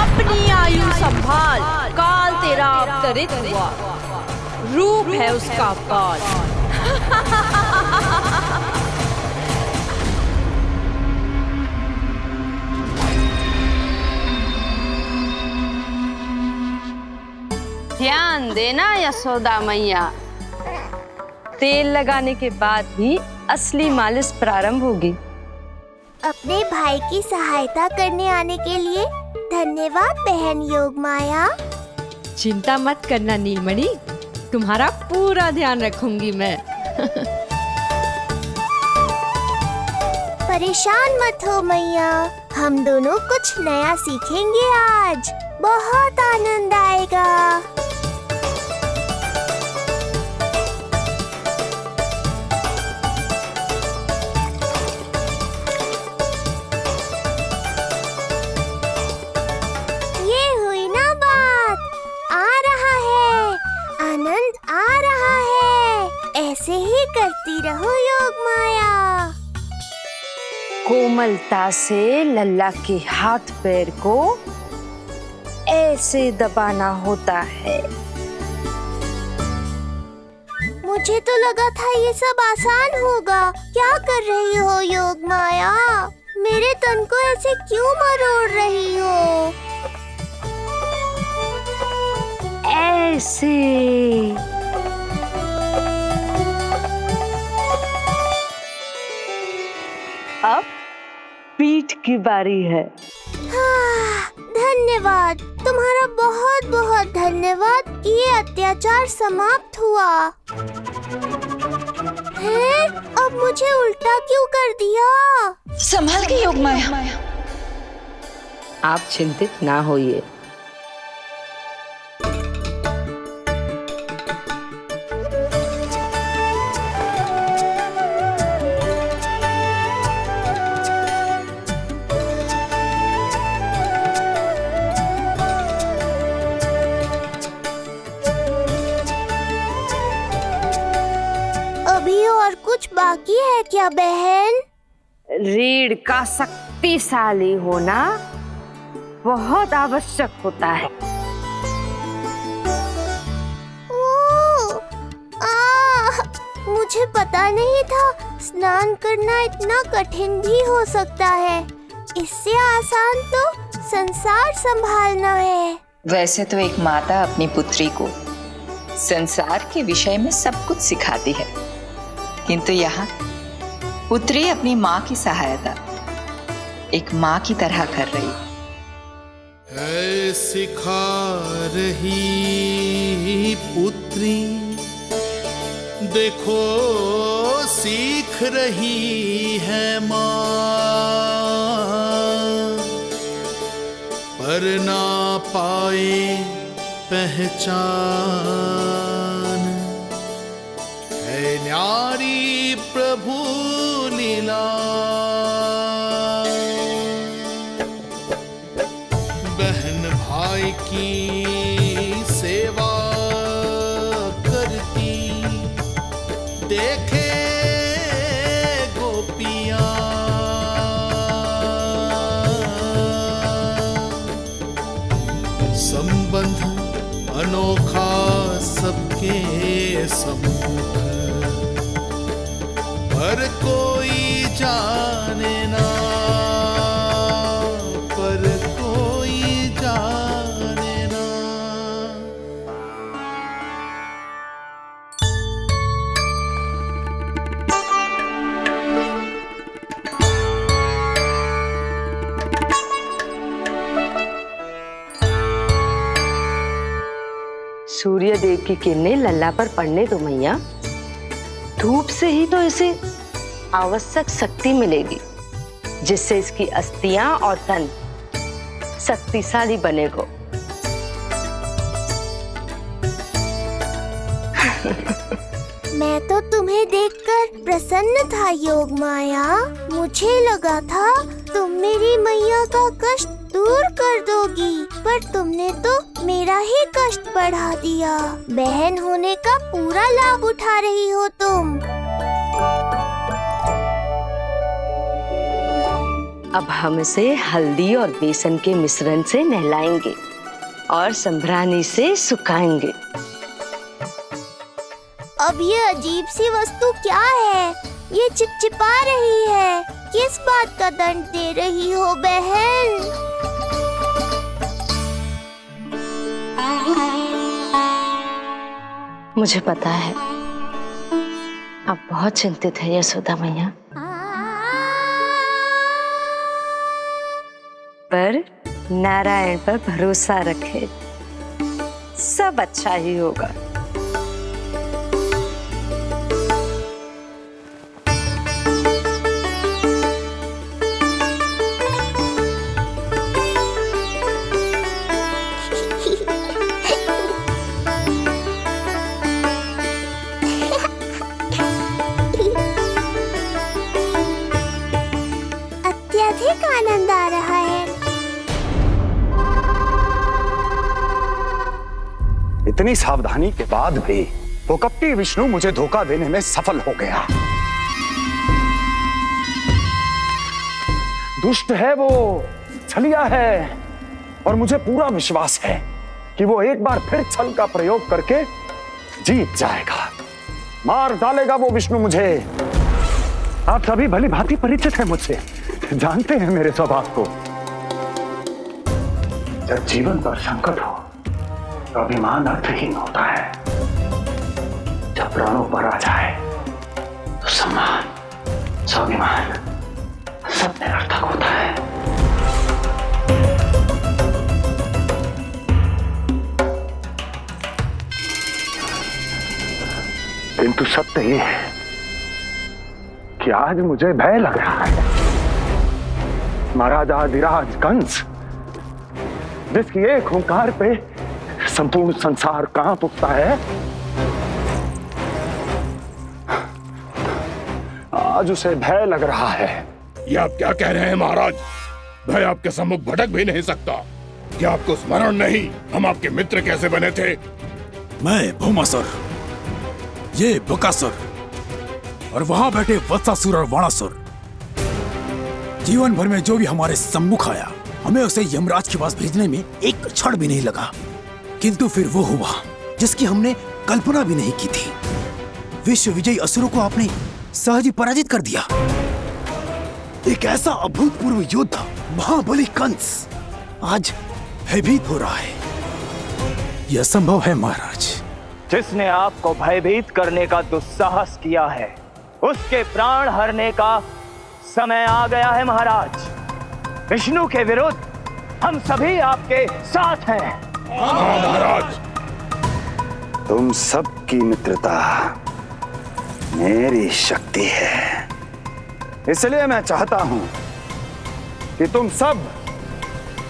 अपनी आयु संभाल, काल तेरा अवतरित हुआ, रूप है उसका काल। ध्यान देना यशोदा मैया, तेल लगाने के बाद ही असली मालिश प्रारंभ होगी। अपने भाई की सहायता करने आने के लिए धन्यवाद बहन योगमाया। चिंता मत करना नीलमणि, तुम्हारा पूरा ध्यान रखूंगी मैं। परेशान मत हो मैया, हम दोनों कुछ नया सीखेंगे आज। बहुत आनंद आएगा। ये हुई ना बात, आ रहा है, आनंद आ रहा है। ऐसे ही करती रहो योगमाया। कोमलता से लल्ला के हाथ पैर को ऐसे दबाना होता है। मुझे तो लगा था ये सब आसान होगा। क्या कर रही हो योगमाया? मेरे तन को ऐसे क्यों मरोड़ रही हो? ऐसे अब पीठ की बारी है। हाँ, धन्यवाद, तुम्हारा बहुत बहुत धन्यवाद कि ये अत्याचार समाप्त हुआ है। अब मुझे उल्टा क्यों कर दिया? संभाल के योगमाया। आप चिंतित ना होइए। अभी और कुछ बाकी है क्या बहन? रीढ़ का शक्तिशाली होना बहुत आवश्यक होता है। मुझे पता नहीं था स्नान करना इतना कठिन भी हो सकता है। इससे आसान तो संसार संभालना है। वैसे तो एक माता अपनी पुत्री को संसार के विषय में सब कुछ सिखाती है, किंतु यहाँ पुत्री अपनी माँ की सहायता एक माँ की तरह कर रही है। सिखा रही पुत्री, देखो सीख रही है माँ, पर ना पाए पहचान है न्यारी प्रभु लीला। बहन भाई की सेवा करती देखे गोपियां, संबंध अनोखा सबके सम्मुख, पर कोई जाने ना। सूर्य देव की किरणें लल्ला पर पड़ने दो मैया। धूप से ही तो इसे आवश्यक शक्ति मिलेगी, जिससे इसकी अस्थियां और तन शक्तिशाली बनेगा। मैं तो तुम्हें देखकर प्रसन्न था योग माया। मुझे लगा था तुम मेरी मैया का कष्ट दूर कर दोगी, पर तुमने तो मेरा ही कष्ट बढ़ा दिया। बहन होने का पूरा लाभ उठा रही हो तुम। अब हम इसे हल्दी और बेसन के मिश्रण से नहलाएंगे और संभरानी से सुखाएंगे। अब ये अजीब सी वस्तु क्या है? ये चिपचिपा रही है। किस बात का दंड दे रही हो बहन? मुझे पता है आप बहुत चिंतित है यशोदा मैया, पर नारायण पर भरोसा रखे, सब अच्छा ही होगा। अत्यधिक आनंद आ रहा है। इतनी सावधानी के बाद भी वो कपटी विष्णु मुझे धोखा देने में सफल हो गया। दुष्ट है वो, छलिया है, और मुझे पूरा विश्वास है कि वो एक बार फिर छल का प्रयोग करके जीत जाएगा। मार डालेगा वो विष्णु मुझे। आप सभी भली भांति परिचित हैं मुझसे, जानते हैं मेरे स्वभाव को। जब जीवन पर संकट हो तो अभिमान अर्थहीन होता है, जब प्राणों पर आ जाए तो सम्मान, स्वाभिमान सब निरर्थक होता है। किंतु सत्य ये है कि आज मुझे भय लग रहा है। महाराजाधिराज कंस, जिसकी एक हुंकार पे संपूर्ण संसार कांप उठता है, आज उसे भय लग रहा है। ये आप क्या कह रहे हैं महाराज? भय आपके सम्मुख भटक भी नहीं सकता। क्या आपको स्मरण नहीं हम आपके मित्र कैसे बने थे? मैं भौमासुर, ये बकासुर, और वहां बैठे वत्सासुर और वाणासुर। जीवन भर में जो भी हमारे सम्मुख आया, हमें उसे यमराज के पास भेजने में एक क्षण भी नहीं लगा। किंतु फिर वो हुआ जिसकी हमने कल्पना भी नहीं की थी। विश्व विजयी असुरों को आपने सहज ही पराजित कर दिया। एक ऐसा अभूतपूर्व योद्धा महाबली कंस आज भयभीत हो रहा है। यह संभव है महाराज। जिसने आपको भयभीत करने का दुस्साहस किया है, उसके प्राण हरने का समय आ गया है महाराज। विष्णु के विरुद्ध हम सभी आपके साथ हैं। महाराज, तुम सबकी मित्रता मेरी शक्ति है, इसलिए मैं चाहता हूं कि तुम सब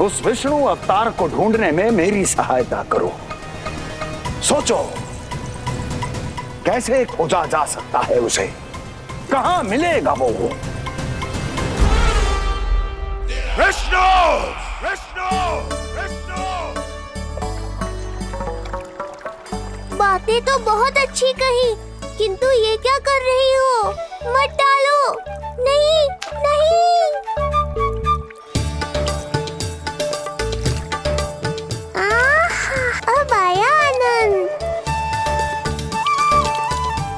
उस विष्णु अवतार को ढूंढने में मेरी सहायता करो। सोचो कैसे खोजा जा सकता है उसे, कहां मिलेगा वो? विष्णु! विष्णु! विष्णु! बातें तो बहुत अच्छी कही, किंतु ये क्या कर रही हो? मत डालो। नहीं, नहीं। अब आया आनंद।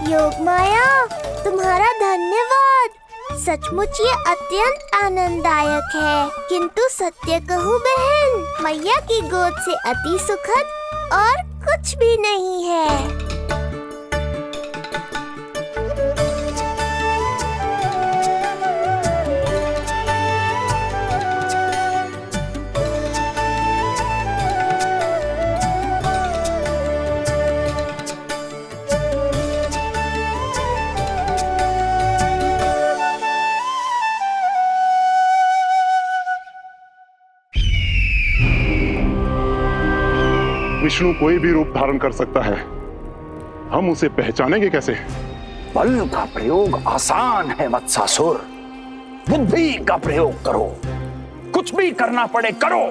योग माया, तुम्हारा धन्यवाद। सचमुच ये अत्यंत आनंददायक है। किंतु सत्य कहूँ बहन, मैया की गोद से अति सुखद और कुछ भी नहीं है। विष्णु कोई भी रूप धारण कर सकता है, हम उसे पहचानेंगे कैसे? बल का प्रयोग आसान है वत्सासुर, बुद्धि का प्रयोग करो। कुछ भी करना पड़े करो,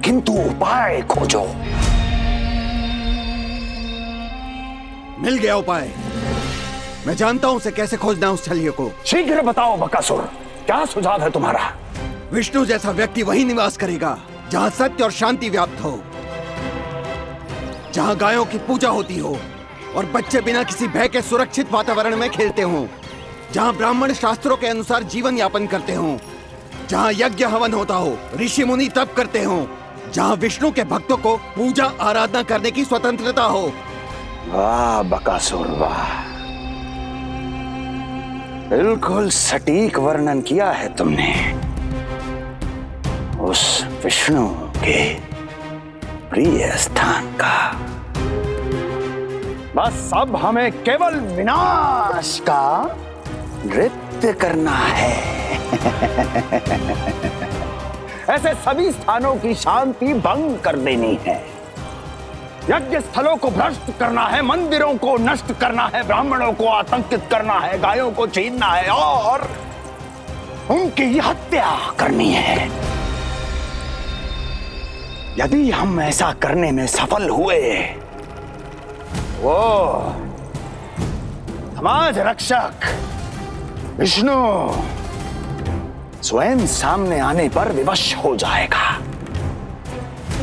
किंतु उपाय खोजो। मिल गया उपाय। मैं जानता हूं उसे कैसे खोजना है, उस छलिए को। शीघ्र बताओ बकासुर, क्या सुझाव है तुम्हारा? विष्णु जैसा व्यक्ति वही निवास करेगा जहां सत्य और शांति व्याप्त हो, जहां गायों की पूजा होती हो और बच्चे बिना किसी भय के सुरक्षित वातावरण में खेलते हों, जहां ब्राह्मण शास्त्रों के अनुसार जीवन यापन करते हों, जहां यज्ञ हवन होता हो, ऋषि मुनि तप करते हों, जहां विष्णु के भक्तों को पूजा आराधना करने की स्वतंत्रता हो। वाह बकासुर वाह, बिल्कुल सटीक वर्णन किया है तुमने उस विष्णु के प्रिय स्थान का। बस अब हमें केवल विनाश का नृत्य करना है। ऐसे सभी स्थानों की शांति भंग कर देनी है, यज्ञ स्थलों को भ्रष्ट करना है, मंदिरों को नष्ट करना है, ब्राह्मणों को आतंकित करना है, गायों को छीनना है और उनकी हत्या करनी है। यदि हम ऐसा करने में सफल हुए, वो समाज रक्षक विष्णु स्वयं सामने आने पर विवश हो जाएगा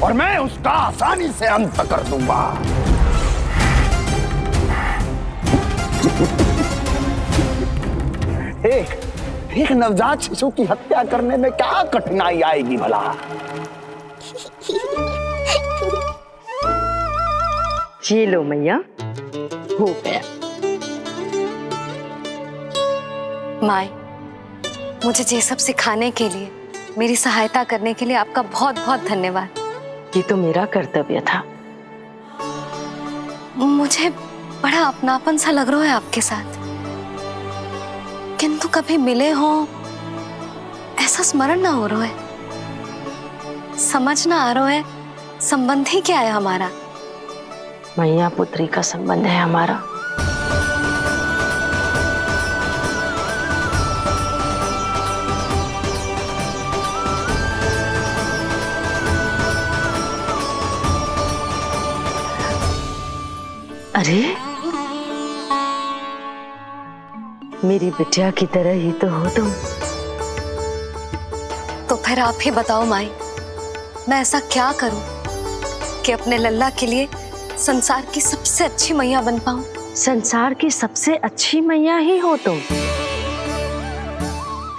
और मैं उसका आसानी से अंत कर दूंगा। एक नवजात शिशु की हत्या करने में क्या कठिनाई आएगी भला? ये लो मैया, हो गया। माए, मुझे ये सब सिखाने के लिए, मेरी सहायता करने के लिए आपका बहुत बहुत धन्यवाद। ये तो मेरा कर्तव्य था। मुझे बड़ा अपनापन सा लग रहा है आपके साथ, किंतु कभी मिले हो ऐसा स्मरण ना हो रहा है, समझ ना आ रहा है संबंध ही क्या है हमारा। मैया पुत्री का संबंध है हमारा। अरे मेरी बिटिया की तरह ही तो हो तुम। तो फिर आप ही बताओ माई, मैं ऐसा क्या करूं कि अपने लल्ला के लिए संसार की सबसे अच्छी मैया बन पाऊं? संसार की सबसे अच्छी मैया ही हो तुम।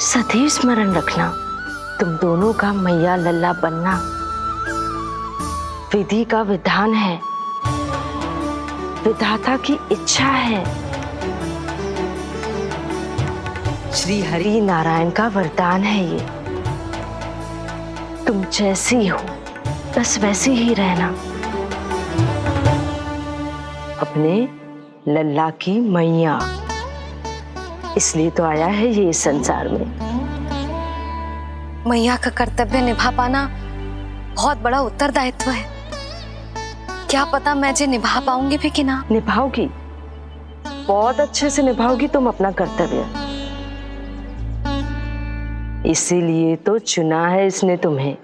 सदैव स्मरण रखना, तुम दोनों का मैया लल्ला बनना विधि का विधान है, विधाता की इच्छा है, श्री हरि नारायण का वरदान है ये। तुम जैसी हो बस वैसी ही रहना, अपने लल्ला की मैया। इसलिए तो आया है ये इस संसार में। मैया का कर्तव्य निभा पाना बहुत बड़ा उत्तरदायित्व है। क्या पता मैं जे निभा पाऊंगी भी कि ना। निभाओगी, बहुत अच्छे से निभाओगी तुम अपना कर्तव्य। इसीलिए तो चुना है इसने तुम्हें।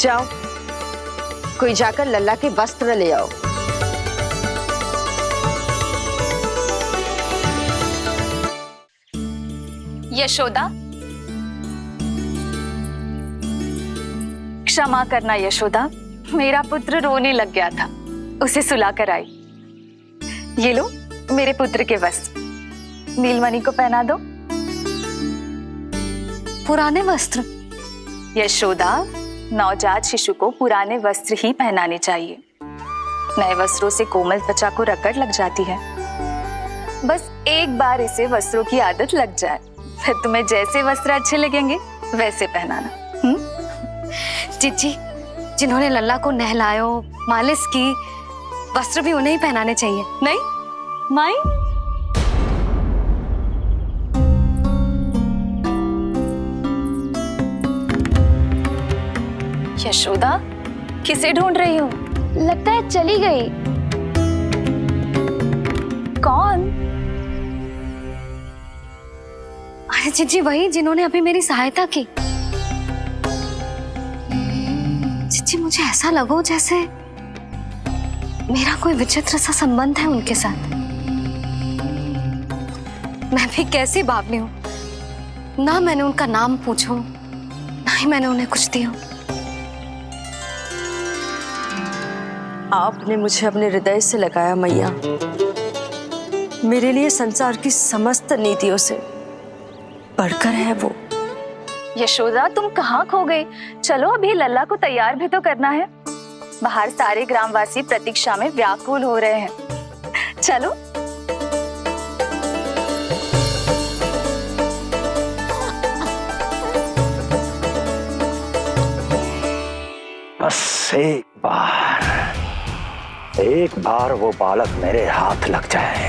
जाओ, कोई जाकर लल्ला के वस्त्र ले आओ। यशोदा, क्षमा करना यशोदा, मेरा पुत्र रोने लग गया था, उसे सुलाकर आई। ये लो मेरे पुत्र के वस्त्र। नीलमणि को पहना दो। पुराने वस्त्र? यशोदा, नवजात शिशु को पुराने वस्त्र ही पहनाने चाहिए। नए वस्त्रों से कोमल त्वचा को रगड़ लग जाती है। बस एक बार इसे वस्त्रों की आदत लग जाए, फिर तुम्हें जैसे वस्त्र अच्छे लगेंगे वैसे पहनाना। जीजी, जिन्होंने लल्ला को नहलायो, मालिश की, वस्त्र भी उन्हें ही पहनाने चाहिए, नहीं माई? यशोदा, किसे ढूंढ रही हो? लगता है चली गई। कौन? अरे जीजी, वही जिन्होंने अभी मेरी सहायता की। जीजी, मुझे ऐसा लगो जैसे मेरा कोई विचित्र सा संबंध है उनके साथ। मैं भी कैसी बावली हूँ, ना मैंने उनका नाम पूछो, ना ही मैंने उन्हें कुछ दिया। आपने मुझे अपने हृदय से लगाया मैया। मेरे लिए संसार की समस्त नीतियों से बढ़कर है वो। यशोदा, तुम कहाँ खो गई? चलो अभी लल्ला को तैयार भी तो करना है। बाहर सारे ग्रामवासी प्रतीक्षा में व्याकुल हो रहे हैं। चलो। बस एक बार वो बालक मेरे हाथ लग जाए।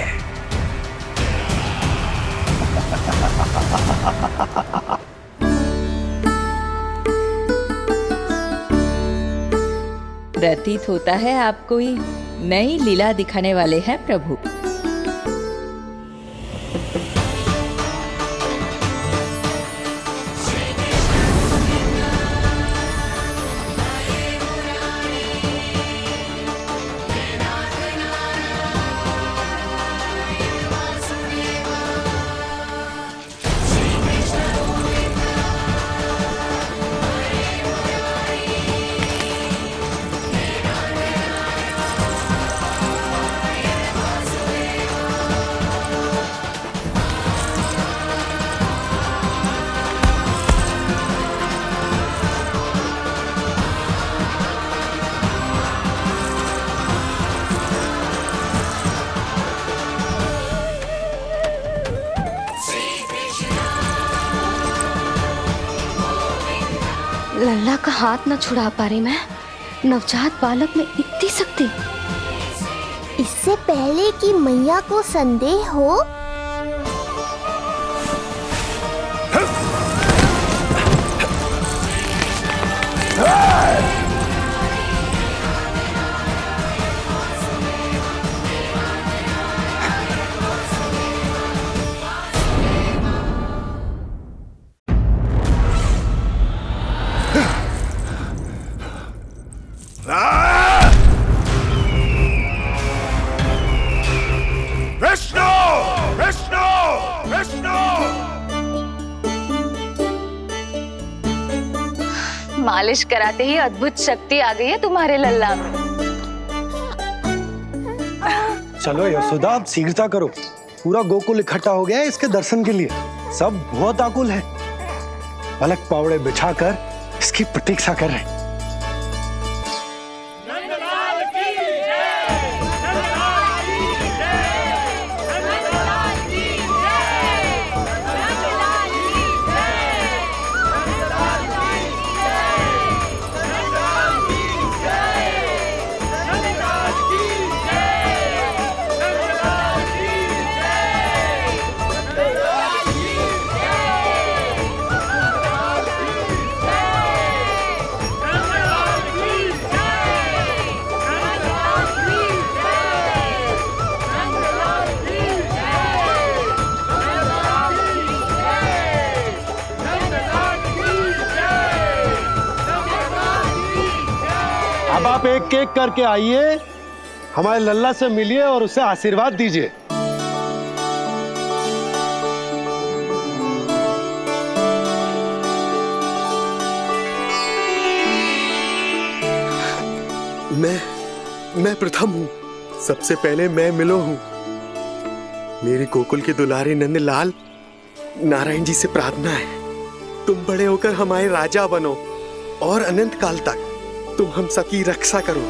प्रतीत होता है आप कोई नई लीला दिखाने वाले हैं प्रभु। लल्ला का हाथ न छुड़ा पा रही मैं। नवजात बालक में इतनी शक्ति। इससे पहले कि मैया को संदेह हो, मालिश कराते ही अद्भुत शक्ति आ गई है तुम्हारे लल्ला में। चलो यशोदा, आप शीघ्रता करो। पूरा गोकुल इकट्ठा हो गया है इसके दर्शन के लिए। सब बहुत आकुल है। पलक पावड़े बिछाकर इसकी प्रतीक्षा कर रहे हैं। अब आप एक एक करके आइए, हमारे लल्ला से मिलिए और उसे आशीर्वाद दीजिए। मैं प्रथम हूँ। सबसे पहले मैं मिलो हूँ। मेरे गोकुल के दुलारे नंदलाल, नारायण जी से प्रार्थना है, तुम बड़े होकर हमारे राजा बनो और अनंत काल तक तुम हम सबकी रक्षा करो।